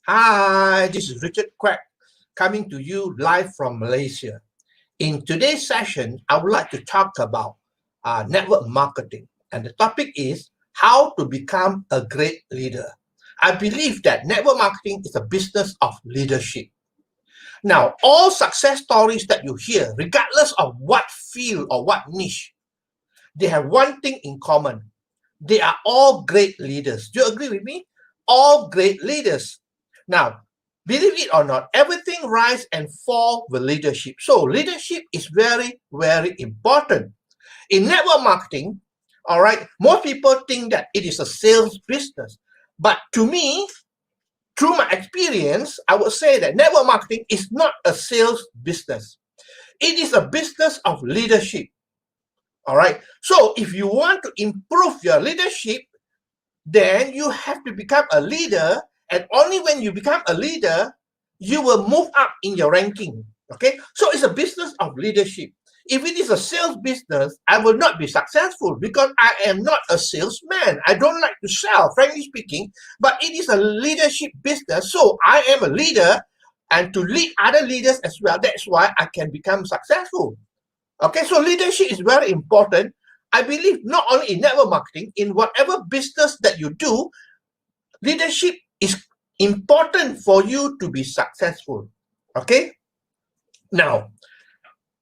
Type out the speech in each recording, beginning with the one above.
Hi, this is Richard Quack coming to you live from Malaysia. In today's session, I would like to talk about network marketing, and the topic is how to become a great leader. I believe that network marketing is a business of leadership. Now, all success stories that you hear, regardless of what field or what niche, they have one thing in common. They are all great leaders. Do you agree with me? All great leaders. Now, believe it or not, everything rise and fall with leadership. So leadership is very, very important. In network marketing, all right, most people think that it is a sales business. But to me, through my experience, I would say that network marketing is not a sales business. It is a business of leadership. All right. So if you want to improve your leadership, then you have to become a leader. And only when you become a leader, you will move up in your ranking. Okay. So it's a business of leadership. If it is a sales business, I will not be successful because I am not a salesman. I don't like to sell, frankly speaking, but it is a leadership business. So I am a leader and to lead other leaders as well. That's why I can become successful. Okay, so leadership is very important. I believe not only in network marketing, in whatever business that you do, leadership is important for you to be successful. Okay, now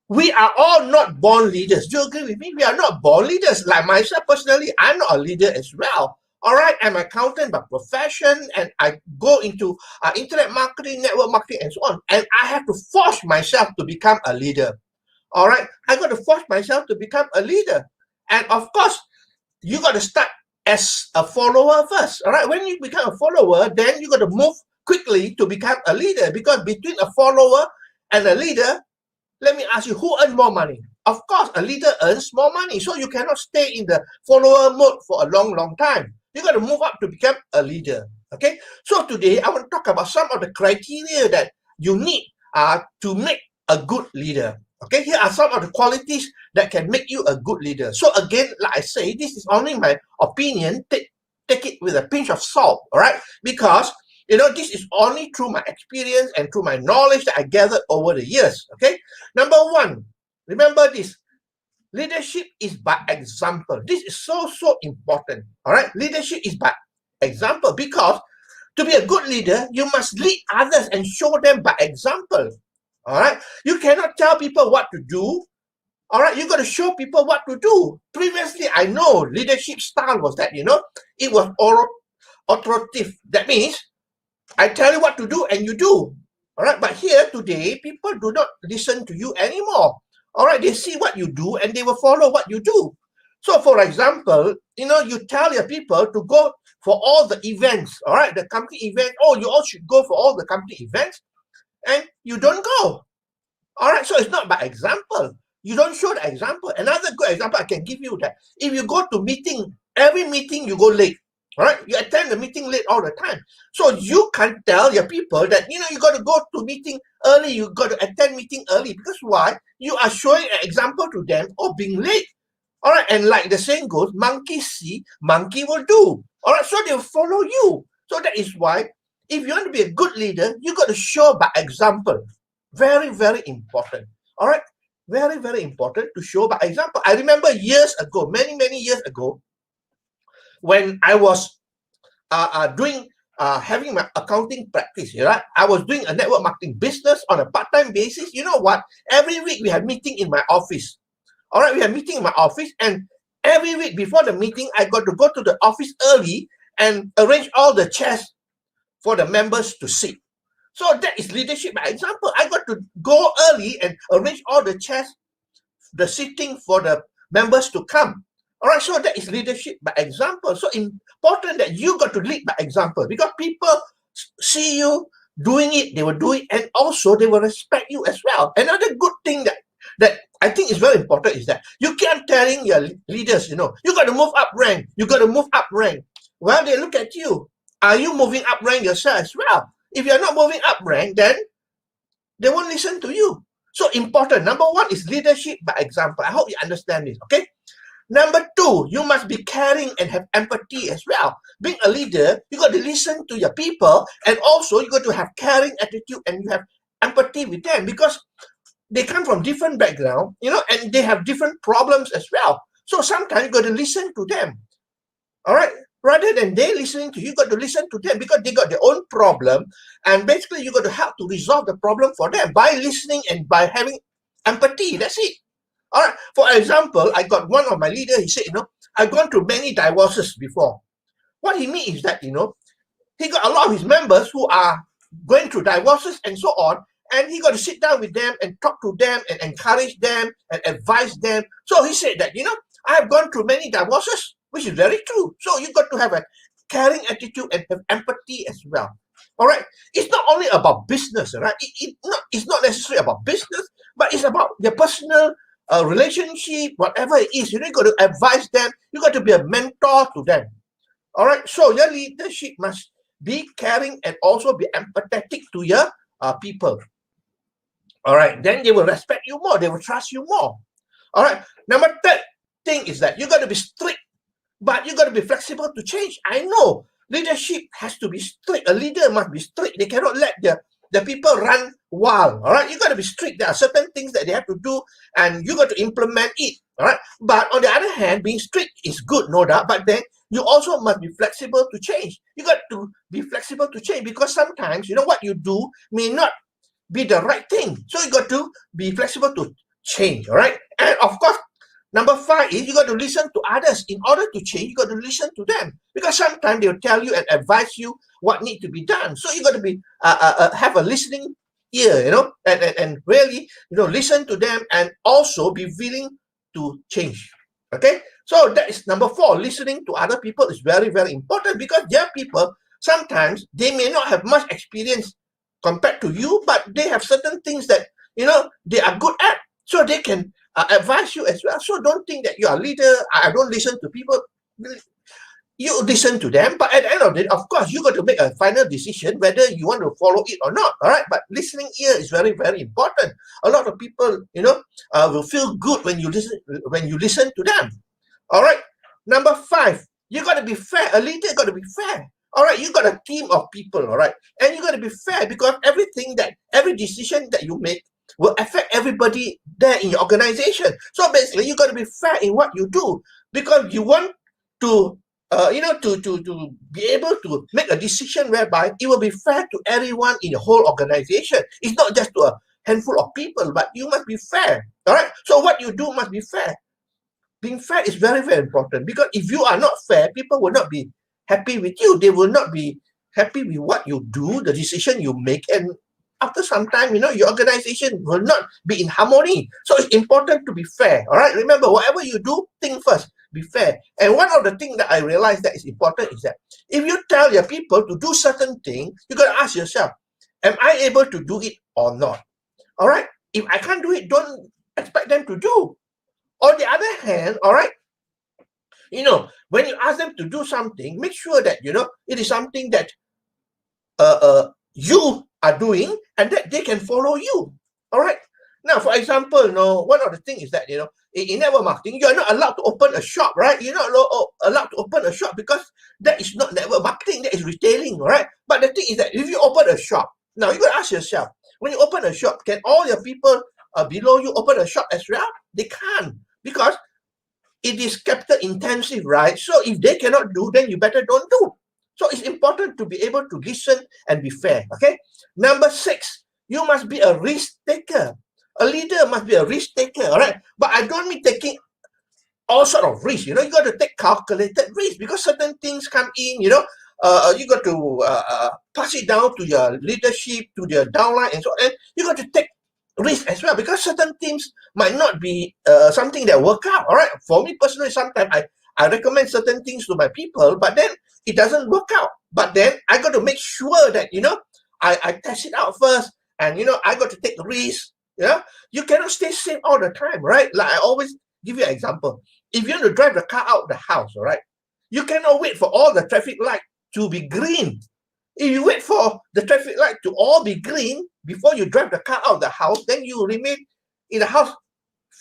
we are all not born leaders. Do you agree with me? We are not born leaders. Like myself personally, I'm not a leader as well. All right, I'm an accountant by profession, and I go into internet marketing, network marketing, and so on. And I have to force myself to become a leader. All right, I got to force myself to become a leader. And of course, you got to start as a follower first. All right, when you become a follower, then you got to move quickly to become a leader, because between a follower and a leader, let me ask you, who earns more money? Of course, a leader earns more money. So you cannot stay in the follower mode for a long, long time. You got to move up to become a leader. Okay, so today I want to talk about some of the criteria that you need to make a good leader. Okay, here are some of the qualities that can make you a good leader. So again, like I say, this is only my opinion. Take it with a pinch of salt, all right? Because this is only through my experience and through my knowledge that I gathered over the years. Okay, number one, remember this: leadership is by example. This is so important. All right, leadership is by example, because to be a good leader, you must lead others and show them by example. All right, you cannot tell people what to do. All right, you got to show people what to do. Previously, I know leadership style was that it was authoritative. That means I tell you what to do and you do. All right, but here today, people do not listen to you anymore. All right, they see what you do and they will follow what you do. So, for example, you tell your people to go for all the events. All right, the company event. Oh, you all should go for all the company events, and you don't go. All right, so it's not by example. You don't show the example. Another good example I can give you that if you go to meeting, every meeting you go late. All right, you attend the meeting late all the time. So you can't tell your people that you got to go to meeting early. You got to attend meeting early, because why? You are showing an example to them of being late. All right, and like the saying goes, monkey see, monkey will do. All right, so they will follow you. So that is why, if you want to be a good leader, you got to show by example. Very, very important. All right, very, very important to show by example. I remember years ago, many years ago, when I was having my accounting practice, right? I was doing a network marketing business on a part-time basis. You know what? Every week we had meeting in my office. All right, we had meeting in my office, and every week before the meeting, I got to go to the office early and arrange all the chairs for the members to sit. So that is leadership by example. I got to go early and arrange all the chairs, the seating for the members to come. All right, so that is leadership by example. So important that you got to lead by example, because people see you doing it, they will do it, and also they will respect you as well. Another good thing that I think is very important is that you keep telling your leaders, you got to move up rank. You got to move up rank. Well, they look at you. Are you moving up rank yourself as well? If you're not moving up rank, then they won't listen to you. So important. Number one is leadership by example. I hope you understand this. Okay. Number two, you must be caring and have empathy as well. Being a leader, you got to listen to your people, and also you got to have caring attitude and you have empathy with them, because they come from different background, and they have different problems as well. So sometimes you got to listen to them. All right. Rather than they listening to you, got to listen to them, because they got their own problem, and basically you got to help to resolve the problem for them by listening and by having empathy. That's it. All right. For example, I got one of my leader. He said, I've gone through many divorces before. What he means is that, he got a lot of his members who are going through divorces and so on, and he got to sit down with them and talk to them and encourage them and advise them. So he said that, I have gone through many divorces, which is very true. So you got to have a caring attitude and have empathy as well. All right. It's not only about business, right? It's not necessarily about business, but it's about their personal relationship, whatever it is. You got to advise them. You got to be a mentor to them. All right. So your leadership must be caring and also be empathetic to your people. All right. Then they will respect you more. They will trust you more. All right. Number third thing is that you got to be strict, but you got to be flexible to change. I know leadership has to be strict. A leader must be strict. They cannot let the people run wild. All right. You got to be strict. There are certain things that they have to do, and you got to implement it. All right. But on the other hand, being strict is good, no doubt. But then you also must be flexible to change. You got to be flexible to change, because sometimes, what you do may not be the right thing. So you got to be flexible to change. All right. And of course, number 5 is you got to listen to others. In order to change, you got to listen to them, because sometimes they'll tell you and advise you what needs to be done. So you got to be have a listening ear, and really, listen to them and also be willing to change. Okay. So that is number 4. Listening to other people is very, very important, because their people, sometimes they may not have much experience compared to you, but they have certain things that, they are good at. So they can advise you as well. So don't think that you are a leader. I don't listen to people. You listen to them, but at the end of it, of course, you got to make a final decision whether you want to follow it or not. All right. But listening ear is very, very important. A lot of people, will feel good when you listen to them. All right. Number 5, you got to be fair. A leader got to be fair. All right. You got a team of people. All right. And you got to be fair, because every decision that you make will affect everybody there in your organization. So basically, you got to be fair in what you do, because you want to, to be able to make a decision whereby it will be fair to everyone in the whole organization. It's not just to a handful of people, but you must be fair. All right. So what you do must be fair. Being fair is very, very important, because if you are not fair, people will not be happy with you. They will not be happy with what you do, the decision you make, and after some time, your organization will not be in harmony. So it's important to be fair. All right. Remember, whatever you do, think first, be fair. And one of the things that I realized that is important is that if you tell your people to do certain things, you got to ask yourself, am I able to do it or not? All right. If I can't do it, don't expect them to do. On the other hand, all right, when you ask them to do something, make sure that, it is something that you are doing and that they can follow you. All right. Now, for example, one of the things is that, in network marketing, you are not allowed to open a shop, right? You're not allowed to open a shop, because that is not network marketing, that is retailing, right? But the thing is that if you open a shop, now you got to ask yourself, when you open a shop, can all your people below you open a shop as well? They can't, because it is capital intensive, right? So if they cannot do, then you better don't do. So it's important to be able to listen and be fair. Okay. Number 6, you must be a risk taker. A leader must be a risk taker. All right. But I don't mean taking all sort of risks. You got to take calculated risks, because certain things come in. You got to pass it down to your leadership, to their downline, and so on. And you got to take risk as well, because certain things might not be something that work out. All right. For me personally, sometimes I recommend certain things to my people, but then it doesn't work out. But then I got to make sure that, I test it out first, and, I got to take risks. You cannot stay safe all the time, right? Like I always give you an example. If you want to drive the car out of the house, all right, you cannot wait for all the traffic light to be green. If you wait for the traffic light to all be green before you drive the car out of the house, then you remain in the house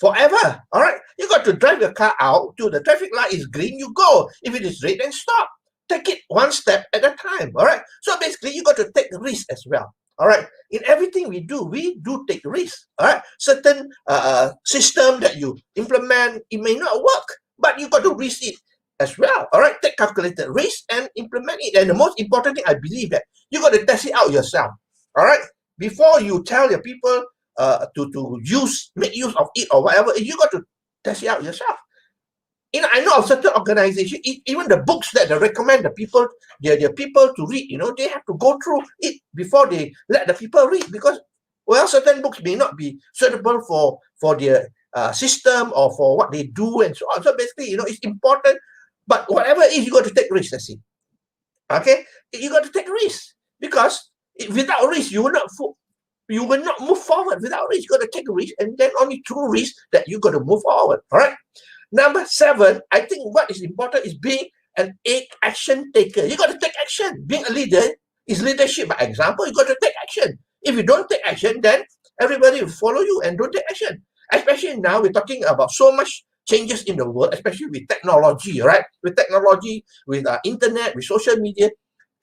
forever. All right, you got to drive your car out to the traffic light is green, you go. If it is red, then stop. Take it one step at a time. All right, so basically you got to take risk as well. All right, in everything we do take risks. All right, certain system that you implement, it may not work, but you got to risk it as well. All right, take calculated risk and implement it. And the most important thing, I believe, that you got to test it out yourself. All right, before you tell your people to make use of it or whatever, you got to test it out yourself. You know, I know of certain organizations, even the books that they recommend the people, their people to read, you know, they have to go through it before they let the people read, because, well, certain books may not be suitable for their system or for what they do and so on. So basically, you know, it's important, but whatever it is, you got to take risks, that's it. Okay? You got to take risks, because without risk, you will not move forward. Without risk, you got to take a risk, and then only through risk that you got to move forward. All right. Number 7, I think what is important is being an action taker. You got to take action. Being a leader is leadership by example. You got to take action. If you don't take action, then everybody will follow you and don't take action. Especially now, we're talking about so much changes in the world, especially with technology, right? With technology, with internet, with social media,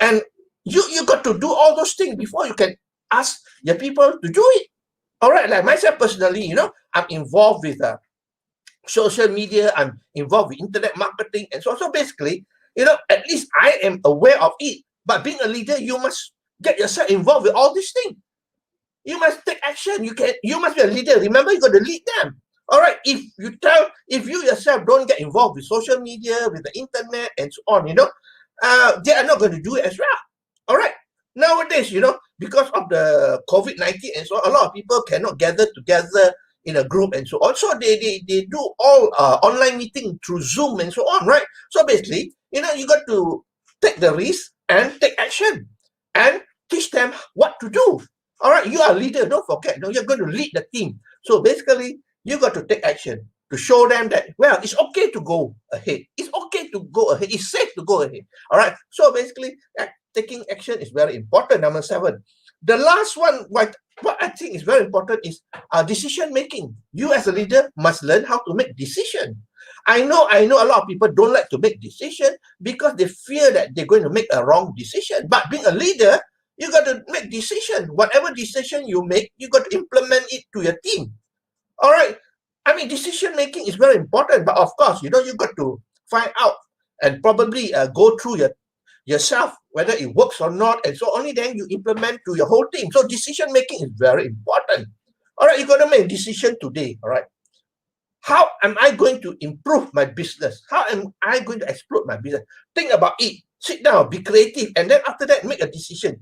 and you got to do all those things before you can ask your people to do it. All right, like myself personally, you know, I'm involved with social media, I'm involved with internet marketing, and so on. So basically, you know, at least I am aware of it. But being a leader, you must get yourself involved with all these things. You must take action. You must be a leader. Remember, you got to lead them. All right. If you yourself don't get involved with social media, with the internet, and so on, you know, they are not going to do it as well. All right. Nowadays, you know, because of the COVID-19 and so on, a lot of people cannot gather together in a group and so on. So they do all online meeting through Zoom and so on, right? So basically, you know, you got to take the risk and take action and teach them what to do. All right, you are a leader, don't forget. No, you're going to lead the team. So basically, you got to take action to show them that, well, it's okay to go ahead. It's okay to go ahead. It's safe to go ahead. All right. So basically, taking action is very important. Number 7. The last one, what I think is very important is decision making. You as a leader must learn how to make decisions. I know a lot of people don't like to make decisions because they fear that they're going to make a wrong decision. But being a leader, you got to make decisions. Whatever decision you make, you got to implement it to your team. All right. I mean, decision making is very important, but of course, you know, you got to find out and probably go through yourself whether it works or not, and so only then you implement to your whole team. So decision making is very important. All right, you got to make a decision today. All right, how am I going to improve my business? How am I going to explode my business? Think about it. Sit down, be creative, and then after that, make a decision.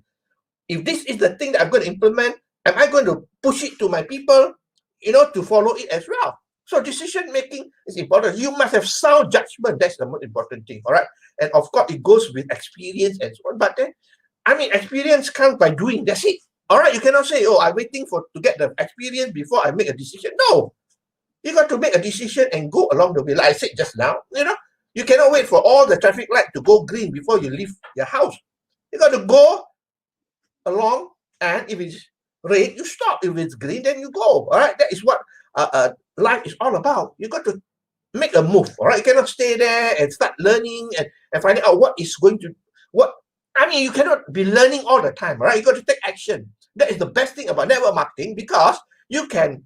If this is the thing that I'm going to implement, am I going to push it to my people, you know, to follow it as well? So decision making is important. You must have sound judgment. That's the most important thing. All right. And of course, it goes with experience and so on. But then, I mean, experience comes by doing. That's it. All right. You cannot say, oh, I'm waiting to get the experience before I make a decision. No. You got to make a decision and go along the way. Like I said just now, you know, you cannot wait for all the traffic light to go green before you leave your house. You got to go along, and if it's red, you stop. If it's green, then you go. All right. That is what life is all about. You got to make a move. All right. You cannot stay there and start learning and finding out what is going to you cannot be learning all the time. All right. You got to take action. That is the best thing about network marketing, because you can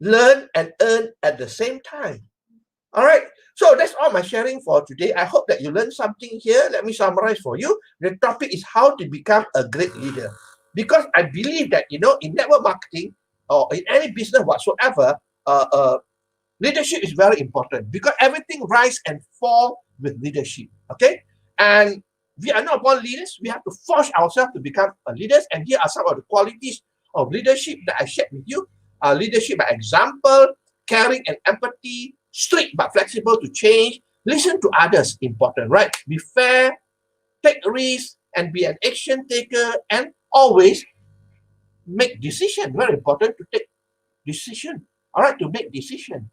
learn and earn at the same time. All right. So that's all my sharing for today. I hope that you learned something here. Let me summarize for you. The topic is how to become a great leader. Because I believe that, you know, in network marketing or in any business whatsoever, leadership is very important, because everything rise and fall with leadership. Okay. And we are not born leaders. We have to force ourselves to become leaders. And here are some of the qualities of leadership that I shared with you. Leadership by example, caring and empathy, strict but flexible to change, listen to others, important, right? Be fair, take risks, and be an action taker, and always make decision. Very important to take decision. All right, to make decision.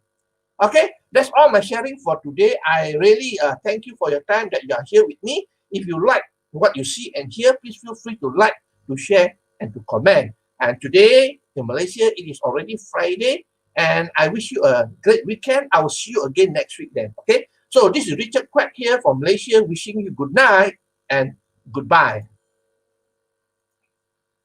Okay, that's all my sharing for today. I really thank you for your time that you are here with me. If you like what you see and hear, please feel free to like, to share, and to comment. And today in Malaysia, it is already Friday, And I wish you a great weekend. I will see you again next week then. Okay. So this is Richard Quack here from Malaysia, wishing you good night and goodbye.